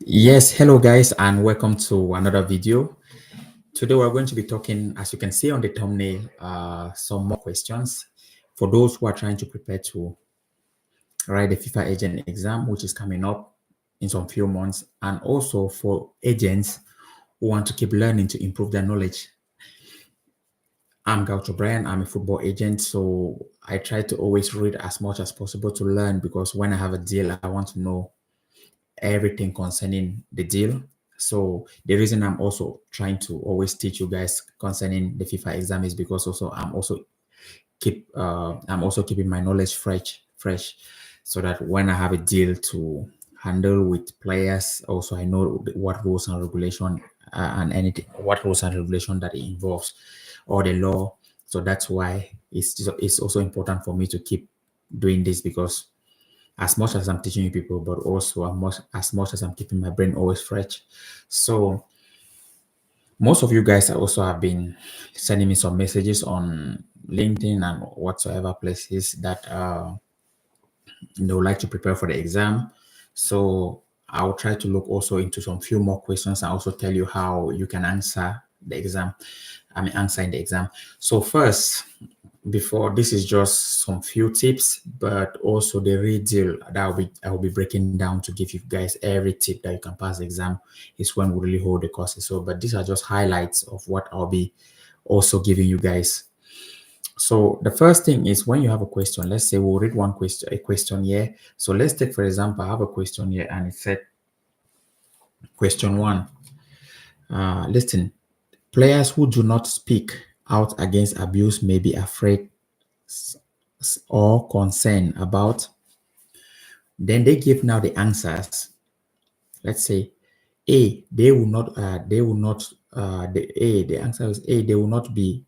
Yes, hello guys, and welcome to another video. Today we're going to be talking, as you can see on the thumbnail, some more questions for those who are trying to prepare to write the FIFA agent exam, which is coming up in some few months, and also for agents who want to keep learning to improve their knowledge. I'm Gaucho Brian. I'm a football agent, so I try to always read as much as possible to learn, because when I have a deal, I want to know everything concerning the deal. So the reason I'm also trying to always teach you guys concerning the FIFA exam is because also I'm also keeping my knowledge fresh, so that when I have a deal to handle with players, also I know what rules and regulation and anything, what rules and regulation that it involves, or the law. So that's why it's also important for me to keep doing this, because as much as I'm teaching you people, but also as much as I'm keeping my brain always fresh. So most of you guys also have been sending me some messages on LinkedIn and whatsoever places that they would like to prepare for the exam. So I'll try to look also into some few more questions and also tell you how you can answer the exam. Answer in the exam. So first, before this is just some few tips, but also the real deal that I will be breaking down to give you guys every tip that you can pass the exam is when we really hold the courses. So, but these are just highlights of what I'll be also giving you guys. So the first thing is, when you have a question, let's say we'll read a question here. So let's take, for example, I have a question here and it said, question one, listen, players who do not speak out against abuse may be afraid or concerned about. Then they give now the answers. Let's say A, they will not, the answer is A, they will not be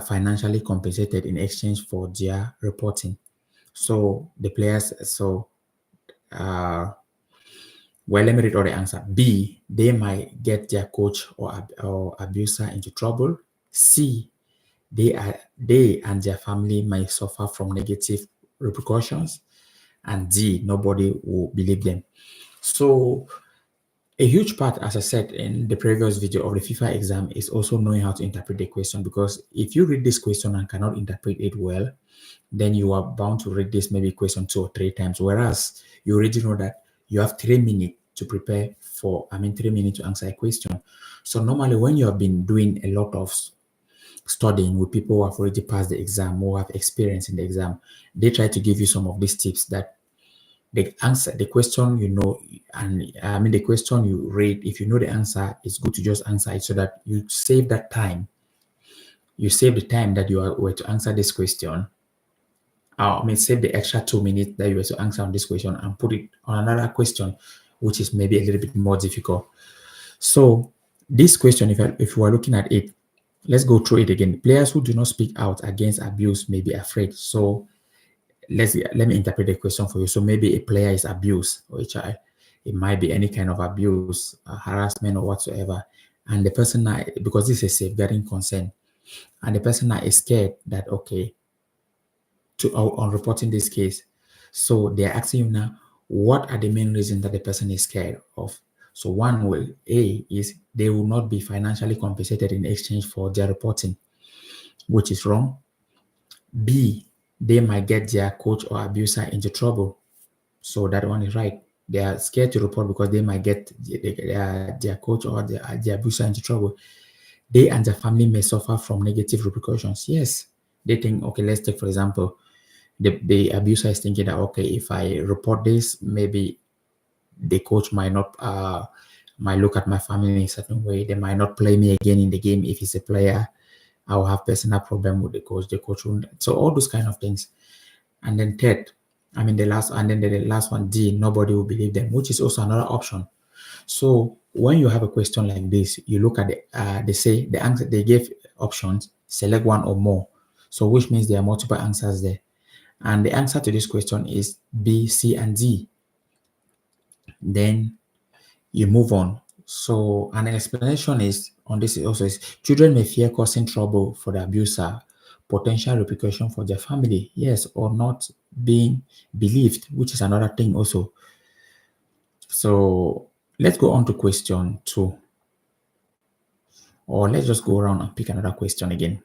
financially compensated in exchange for their reporting. So the players, well, let me read all the answer. B, they might get their coach or abuser into trouble. C, they and their family might suffer from negative repercussions. And D, nobody will believe them. So a huge part, as I said in the previous video, of the FIFA exam is also knowing how to interpret the question, because if you read this question and cannot interpret it well, then you are bound to read this maybe question 2 or 3 times, whereas you already know that you have 3 minutes to prepare for, 3 minutes to answer a question. So normally when you have been doing a lot of studying with people who have already passed the exam, who have experience in the exam, they try to give you some of these tips that the question, and the question you read, if you know the answer, it's good to just answer it, so that you save that time. You save the time that were to answer this question. Save the extra 2 minutes that you were to answer on this question and put it on another question, which is maybe a little bit more difficult. So this question, if you are looking at it, let's go through it again. Players who do not speak out against abuse may be afraid. So let me interpret the question for you. So maybe a player is abused, or a child. It might be any kind of abuse, harassment, or whatsoever. And the person, because this is a safeguarding concern, and the person is scared that, okay, on reporting this case. So they're asking you now, what are the main reasons that the person is scared of? So one way, A, is they will not be financially compensated in exchange for their reporting, which is wrong. B, they might get their coach or abuser into trouble. So that one is right. They are scared to report because they might get their coach or their abuser into trouble. They and their family may suffer from negative repercussions. Yes, they think, okay, let's take, for example, the abuser is thinking that, okay, if I report this, maybe the coach might not might look at my family in a certain way. They might not play me again in the game. If he's a player, I will have personal problem with the coach won't. So all those kind of things. And then third, the last one, D, nobody will believe them, which is also another option. So when you have a question like this, you look at they say the answer, they gave options, select one or more. So which means there are multiple answers there. And the answer to this question is B, C, and D. Then you move on. So an explanation is on this also is, children may fear causing trouble for the abuser, potential repercussion for their family, yes, or not being believed, which is another thing also. So Let's go on to question 2. Or let's just go around and pick another question again,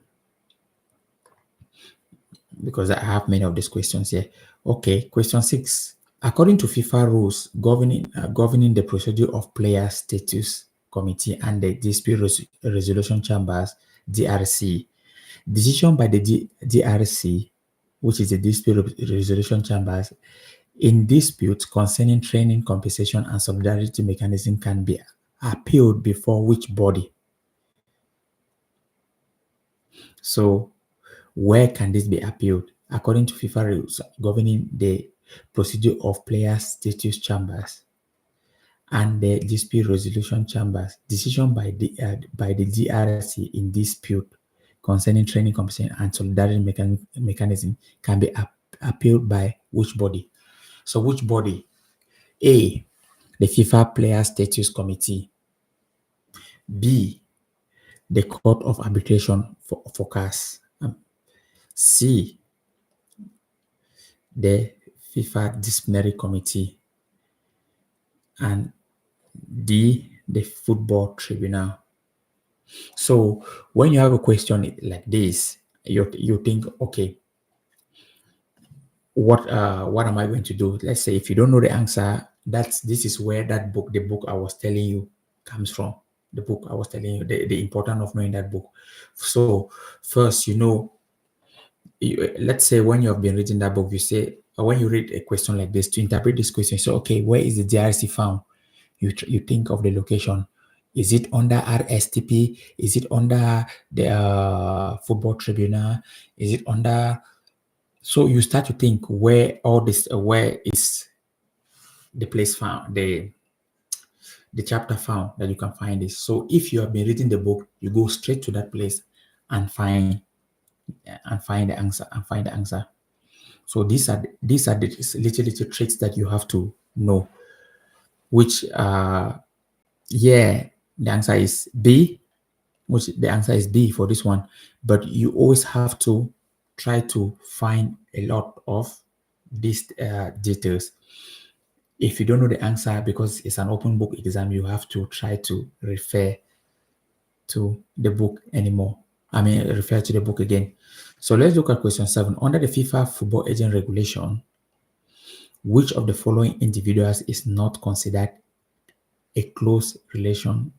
because I have many of these questions here. Okay, question 6. According to FIFA rules governing the procedure of player status committee and the dispute resolution chambers (DRC), decision by the DRC, which is the dispute resolution chambers, in disputes concerning training, compensation, and solidarity mechanism can be appealed before which body? So, where can this be appealed? According to FIFA rules governing the procedure of player status chambers and the dispute resolution chambers, decision by the DRC in dispute concerning training, compensation, and solidarity mechanism can be appealed by which body? So, which body? A, the FIFA Player Status Committee. B, the Court of Arbitration for CAS. C, the FIFA Disciplinary Committee. And D, the Football Tribunal. So when you have a question like this, you think, okay, what am I going to do? Let's say if you don't know the answer, this is where the book I was telling you comes from. The book I was telling you, the importance of knowing that book. So first, let's say when you have been reading that book, you say, when you read a question like this, to interpret this question, so okay, where is the DRC found? You think of the location. Is it under RSTP? Is it under the Football Tribunal? Is it under? So you start to think where is the place found, the chapter found that you can find this. So if you have been reading the book, you go straight to that place and find the answer. So these are the little tricks that you have to know. Which the answer is B. Which the answer is B for this one. But you always have to try to find a lot of these details. If you don't know the answer, because it's an open book exam, you have to try to refer to the book refer to the book again. So let's look at question 7. Under the FIFA Football Agent Regulation, which of the following individuals is not considered a close relation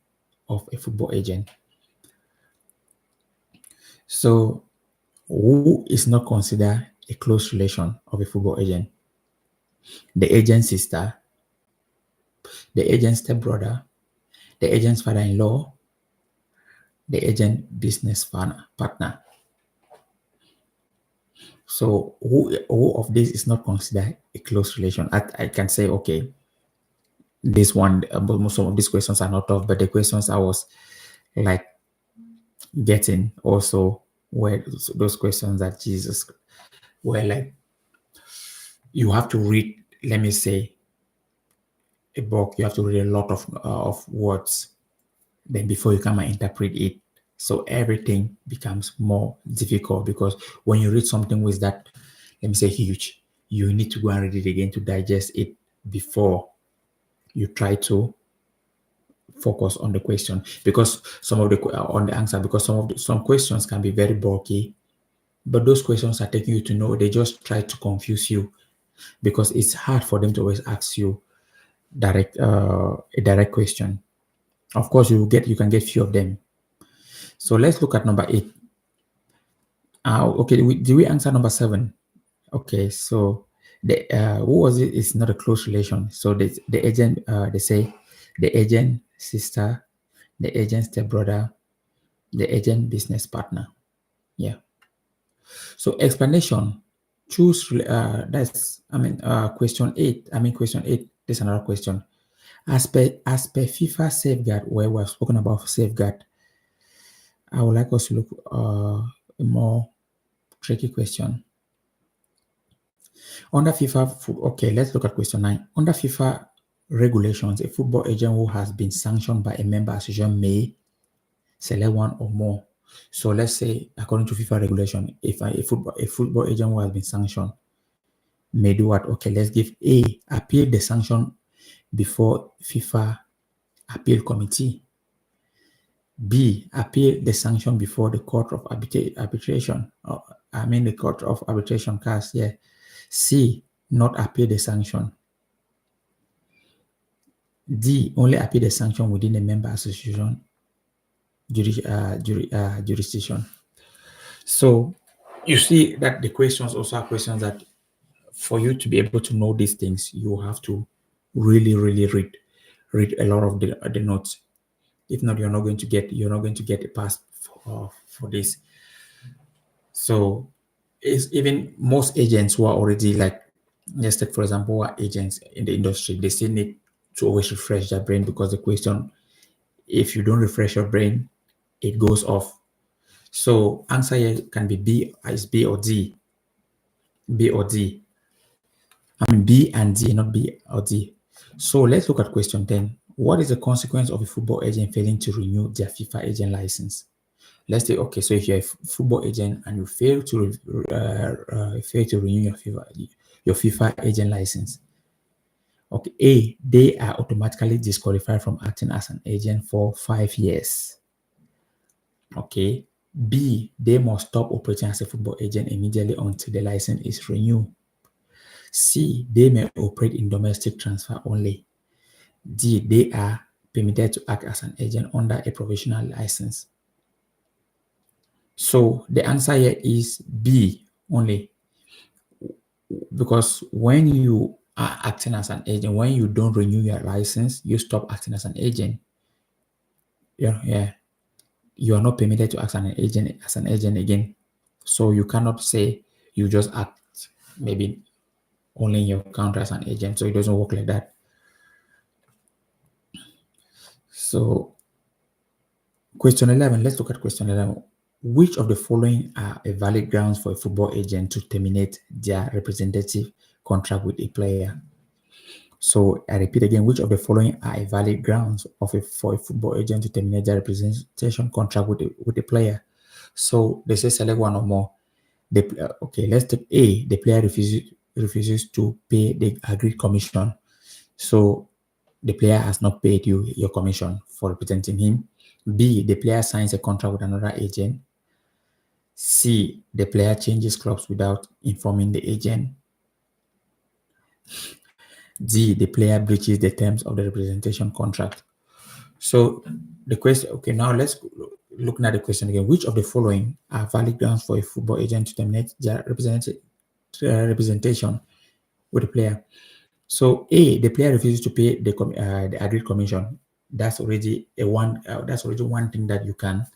of a football agent? So, who is not considered a close relation of a football agent? The agent's sister, the agent's stepbrother, the agent's father-in-law, the agent business partner. So, who of this is not considered a close relation? I can say, okay, this one, some of these questions are not tough, but the questions I was like getting also were those questions that Jesus were like, you have to read, let me say, a book, you have to read a lot of words, then before you come and interpret it. So everything becomes more difficult, because when you read something with that, let me say, huge, you need to go and read it again to digest it before you try to focus on the question, because on the answer, because some questions can be very bulky, but those questions are taking you to know, they just try to confuse you, because it's hard for them to always ask you a direct question. Of course, you can get few of them. So let's look at number 8. Okay, did we answer number 7? Okay, so the who was it? It's not a close relation. So the agent, they say the agent sister, the agent stepbrother, the agent business partner. Yeah. So explanation. Choose. Question 8. Question 8. There's another question. As per FIFA safeguard, where we have spoken about safeguard, I would like us to look a more tricky question. Under FIFA, okay, let's look at question 9. Under FIFA regulations, a football agent who has been sanctioned by a member association may select one or more. So let's say, according to FIFA regulation, if a football agent who has been sanctioned may do what? Okay, let's give A, appeal the sanction before FIFA appeal committee. B, appeal the sanction before the court of arbitration. The court of arbitration cast. Yeah. C, not appeal the sanction. D, only appeal the sanction within the member association jurisdiction. So you see that the questions also are questions that for you to be able to know these things, you have to really, really read a lot of the notes. If not, you're not going to get a pass for this. So it's even most agents who are already like, let's take for example, who are agents in the industry, they still need to always refresh their brain, because the question, if you don't refresh your brain, it goes off. So answer here can be B or D. B or D. B and D, not B or D. So let's look at question 10. What is the consequence of a football agent failing to renew their FIFA agent license? Let's say, okay, so if you're a football agent and you fail to renew your FIFA agent license, okay, A, they are automatically disqualified from acting as an agent for 5 years. Okay. B, they must stop operating as a football agent immediately until the license is renewed. C, they may operate in domestic transfer only. D, they are permitted to act as an agent under a provisional license. So the answer here is B only, because when you are acting as an agent, when you don't renew your license, you stop acting as an agent. Yeah. You are not permitted to act as an agent again. So you cannot say you just act maybe only in your country as an agent. So it doesn't work like that. So question 11, let's look at question 11. Which of the following are a valid grounds for a football agent to terminate their representative contract with a player? So I repeat again, which of the following are a valid grounds for a football agent to terminate their representation contract with a player? So they say select one or more. Okay, let's take A. The player refuses to pay the agreed commission. So the player has not paid you your commission for representing him. B, the player signs a contract with another agent. C, the player changes clubs without informing the agent. D, the player breaches the terms of the representation contract. So the question, okay, now let's look at the question again. Which of the following are valid grounds for a football agent to terminate their representation with the player? So A, the player refuses to pay the agreed commission. That's already that's already one thing that you can,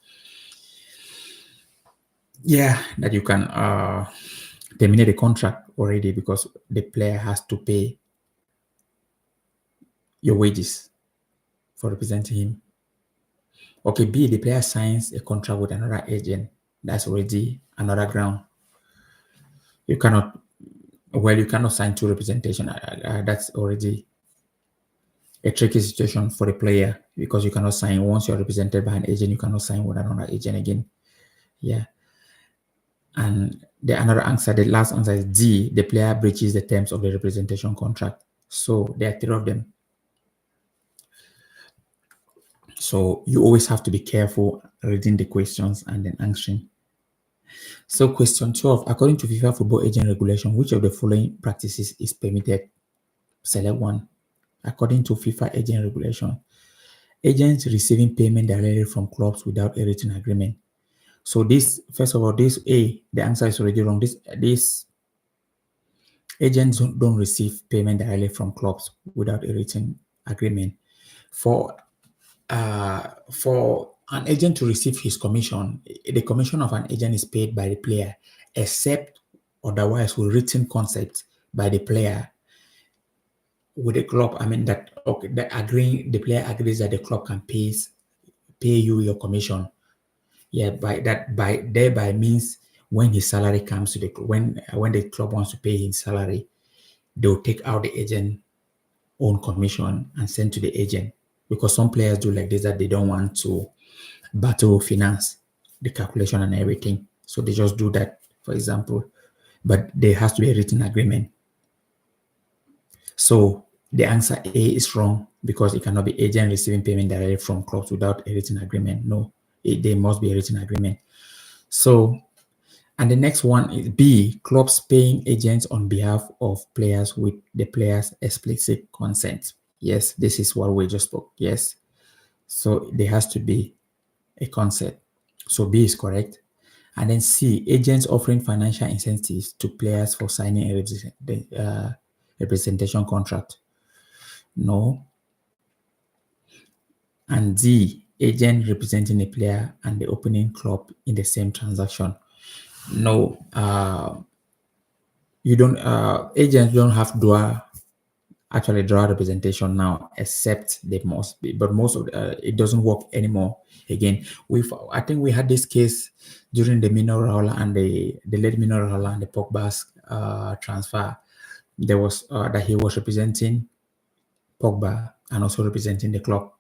terminate the contract already, because the player has to pay your wages for representing him. Okay, B, the player signs a contract with another agent. That's already another ground. You cannot sign two representation. That's already a tricky situation for the player, because you cannot sign, once you're represented by an agent, you cannot sign with another agent again. Yeah. And the last answer is D, the player breaches the terms of the representation contract. So there are three of them. So you always have to be careful reading the questions and then answering. So question 12, according to FIFA Football Agent Regulation, which of the following practices is permitted? Select one. According to FIFA Agent Regulation, agents receiving payment directly from clubs without a written agreement. So this, first of all, this A, the answer is already wrong. This agents don't receive payment directly from clubs without a written agreement. For an agent to receive his commission, the commission of an agent is paid by the player, except otherwise with written consent by the player with the club. The player agrees that the club can pay you your commission. Yeah, thereby means when his salary comes to the club, when the club wants to pay his salary, they'll take out the agent own commission and send to the agent, because some players do like this, that they don't want to battle finance, the calculation and everything. So they just do that, for example, but there has to be a written agreement. So the answer A is wrong. because it cannot be agent receiving payment directly from clubs without a written agreement. No, there must be a written agreement. So, and the next one is B, clubs paying agents on behalf of players with the players' explicit consent. Yes, this is what we just spoke. Yes. So there has to be a consent. So B is correct. And then C, agents offering financial incentives to players for signing a representation contract. No. And D, agent representing a player and the opening club in the same transaction. No. You don't. Agents don't have dual representation now, except they must be. But most of it doesn't work anymore. Again, I think we had this case during the Mino Raiola and the late Mino Raiola and the Pogba's transfer. There was that he was representing Pogba and also representing the club.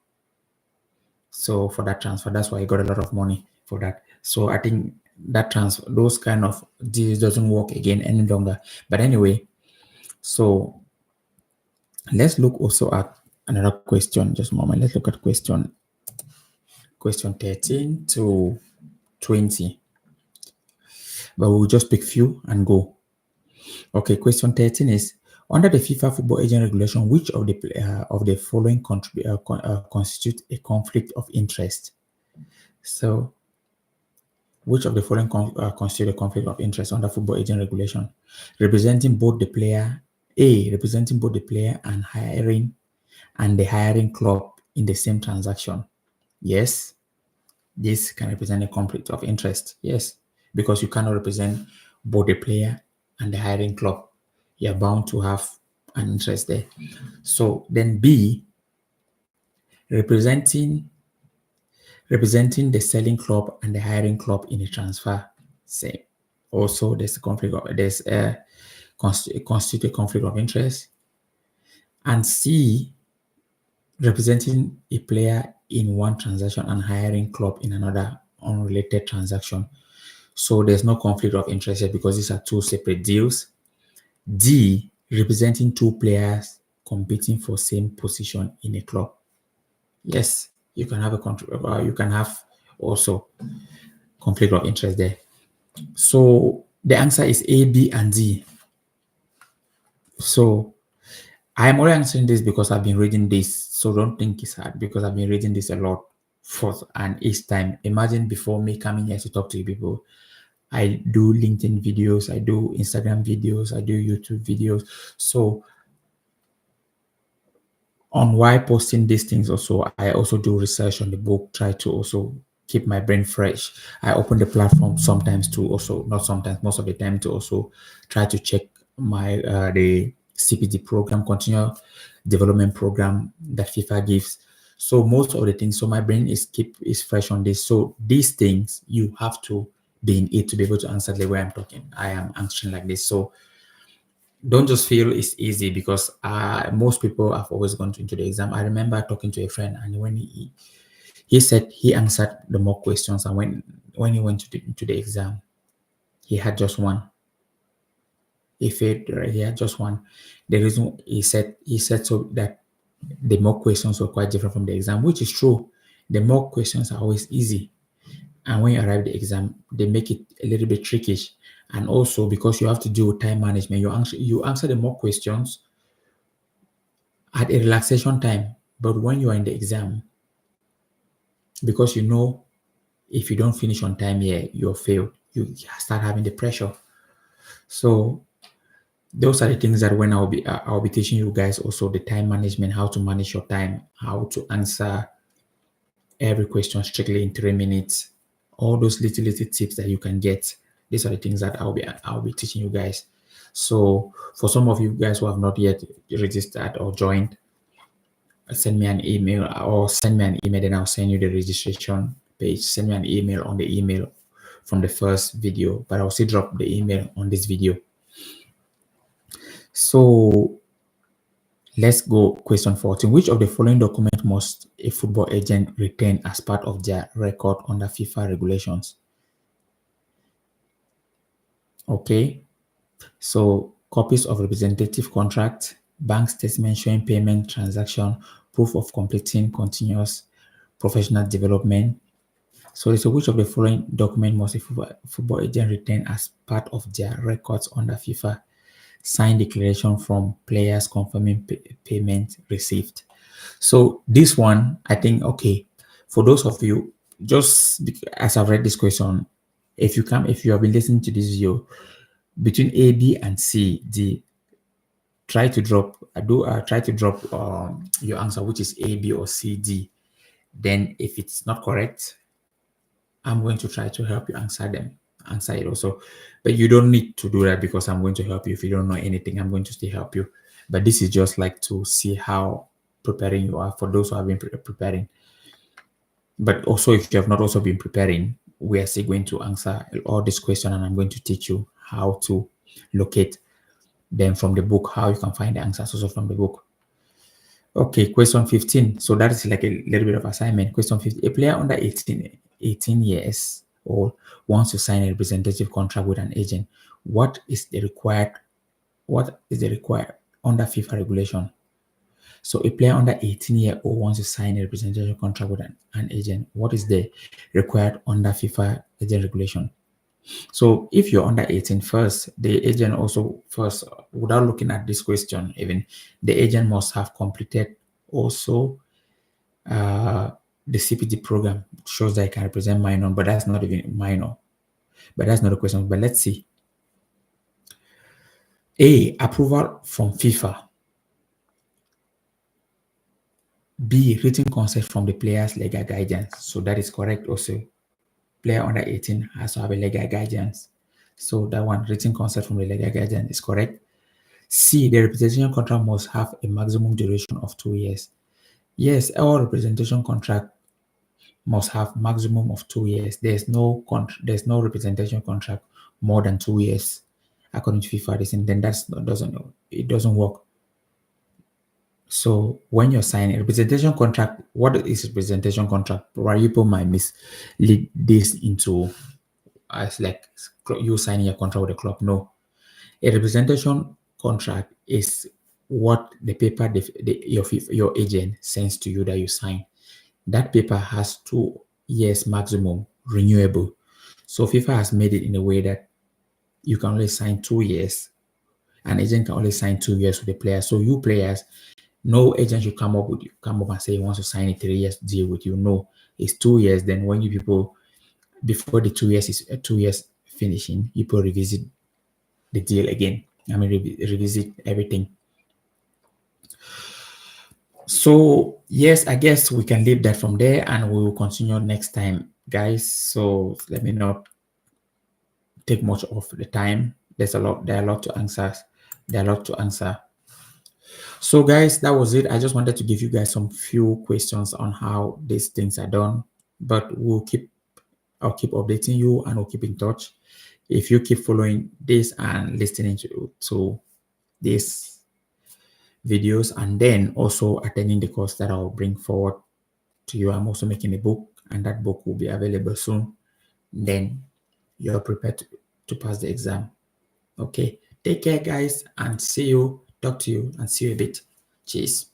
So for that transfer, that's why he got a lot of money for that. So I think that transfer, those kind of deals doesn't work again any longer. But anyway, so let's look also at another question. Just a moment. Let's look at question 13 to 20. But we'll just pick few and go. Okay, question 13 is, under the FIFA Football Agent Regulation, which of the following constitute a conflict of interest? So, which of the following constitute a conflict of interest under Football Agent Regulation? Representing both the player and the hiring club in the same transaction. Yes, this can represent a conflict of interest. Yes, because you cannot represent both the player and the hiring club. You're bound to have an interest there. So then B, representing the selling club and the hiring club in a transfer. Same. Also, there's a conflict constitute a conflict of interest. And C, representing a player in one transaction and hiring club in another unrelated transaction. So there's no conflict of interest here because these are two separate deals. D, representing two players competing for same position in a club. Yes, you can have you can have also conflict of interest there. So the answer is A, B, and D. So I'm only answering this because I've been reading this. So don't think it's hard because I've been reading this a lot and each time. Imagine before me coming here to talk to you people, I do LinkedIn videos, I do Instagram videos, I do YouTube videos. So on why posting these things also, I also do research on the book, try to also keep my brain fresh. I open the platform sometimes to also, not sometimes, most of the time to also try to check my the CPD program, continual development program that FIFA gives. So most of the things, so my brain is fresh on this. So these things you have to be in it to be able to answer the way I'm talking. I am answering like this. So don't just feel it's easy because most people have always gone into the exam. I remember talking to a friend, and when he said he answered the mock questions, and when he went to the exam, he had just one. He failed. He had just one. The reason he said so that the mock questions were quite different from the exam, which is true. The mock questions are always easy, and when you arrive at the exam, they make it a little bit trickish. And also because you have to do time management, you answer the mock questions at a relaxation time. But when you are in the exam, because you know if you don't finish on time here, you're failed. You start having the pressure. So those are the things that when I'll be teaching you guys also the time management, how to manage your time, how to answer every question strictly in 3 minutes, all those little tips that you can get. These are the things that I'll be teaching you guys. So for some of you guys who have not yet registered or joined, send me an email, then I'll send you the registration page. Send me an email on the email from the first video, but I'll still drop the email on this video. So let's go question 14. Which of the following document must a football agent retain as part of their record under FIFA regulations? Okay, so copies of representative contract, bank statement showing payment transaction, proof of completing continuous professional development. So they say, which of the following document must a football agent retain as part of their records under FIFA? Signed declaration from players confirming payment received. So this one, I think, okay, for those of you, just as I've read this question, if you have been listening to this video, between A, B, and C, D, try to drop your answer, which is A, B, or C, D. Then if it's not correct, I'm going to try to help you answer it also. But you don't need to do that because I'm going to help you. If you don't know anything, I'm going to still help you. But this is just like to see how preparing you are for those who have been preparing. But also, if you have not also been preparing, we are still going to answer all this question, and I'm going to teach you how to locate them from the book, how you can find the answers also from the book. Okay, question 15. So that is like a little bit of assignment. Question 15. A player under 18 years old wants to sign a representative contract with an agent. What is the required under FIFA regulation? So a player under 18-year-old wants to sign a representation contract with an agent. What is the required under FIFA agent regulation? So if you're under 18 first, the agent also first, without looking at this question, even the agent must have completed also the CPT program. Shows that I can represent minor, but that's not even minor. But that's not a question. But let's see. A, approval from FIFA. B, written consent from the player's legal guidance. So that is correct also. Player under 18 has to have a legal guidance. So that one, written consent from the legal guidance, is correct. C, the representation contract must have a maximum duration of 2 years. Yes, all representation contract must have maximum of 2 years. There's no representation contract more than 2 years according to FIFA. Then it doesn't work. So when you're signing a representation contract, what is representation contract? Where people might mislead this into as like you signing a contract with a club. No, a representation contract is what the paper your agent sends to you that you sign. That paper has 2 years maximum renewable. So FIFA has made it in a way that you can only sign 2 years. An agent can only sign 2 years with the player. So you players, no agent should come up and say he wants to sign a 3 years deal with you. No, it's 2 years. Then when you people, before the 2 years is 2 years finishing, you people revisit the deal again. I mean, revisit everything. So yes, I guess we can leave that from there, and we will continue next time, guys. So let me not take much of the time. There are a lot to answer. So guys, that was it. I just wanted to give you guys some few questions on how these things are done, but I'll keep updating you, and we'll keep in touch. If you keep following this and listening to these videos, and then also attending the course that I'll bring forward to you. I'm also making a book, and that book will be available soon. Then you're prepared to pass the exam. Okay, take care guys, and talk to you and see you a bit. Cheers.